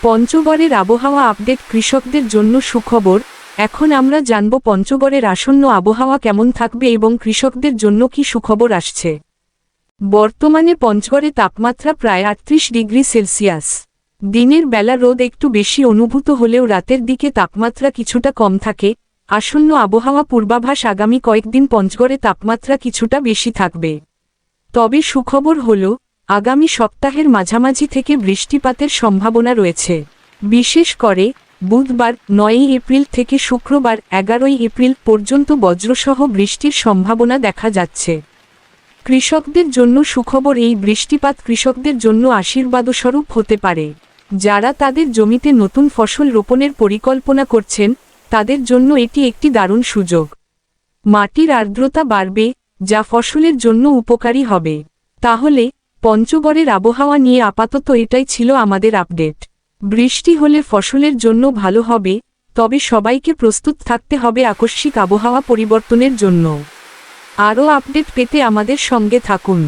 পঞ্চগড়ের আবহাওয়া আপডেট। কৃষকদের জন্য সুখবর। এখন আমরা জানব পঞ্চগড়ের আসন্ন আবহাওয়া কেমন থাকবে এবং কৃষকদের জন্য কি সুখবর আসছে। বর্তমানে পঞ্চগড়ে তাপমাত্রা প্রায় ৩৮ ডিগ্রি সেলসিয়াস। দিনের বেলা রোদ একটু বেশি অনুভূত হলেও রাতের দিকে তাপমাত্রা কিছুটা কম থাকে। আসন্ন আবহাওয়া পূর্বাভাস আগামী কয়েকদিন পঞ্চগড়ে তাপমাত্রা কিছুটা বেশি থাকবে। তবে সুখবর হল, আগামী সপ্তাহের মাঝামাঝি থেকে বৃষ্টিপাতের সম্ভাবনা রয়েছে। বিশেষ করে বুধবার ৯ এপ্রিল থেকে শুক্রবার ১১ এপ্রিল পর্যন্ত বজ্রসহ বৃষ্টির সম্ভাবনা দেখা যাচ্ছে। কৃষকদের জন্য সুখবর। এই বৃষ্টিপাত কৃষকদের জন্য আশীর্বাদস্বরূপ হতে পারে। যারা তাদের জমিতে নতুন ফসল রোপণের পরিকল্পনা করছেন, তাদের জন্য এটি একটি দারুণ সুযোগ। মাটির আর্দ্রতা বাড়বে, যা ফসলের জন্য উপকারী হবে। তাহলে পঞ্চগড়ের আবহাওয়া নিয়ে আপাতত এটাই ছিল আমাদের আপডেট। বৃষ্টি হলে ফসলের জন্য ভালো হবে, তবে সবাইকে প্রস্তুত থাকতে হবে আকস্মিক আবহাওয়া পরিবর্তনের জন্য। আরও আপডেট পেতে আমাদের সঙ্গে থাকুন।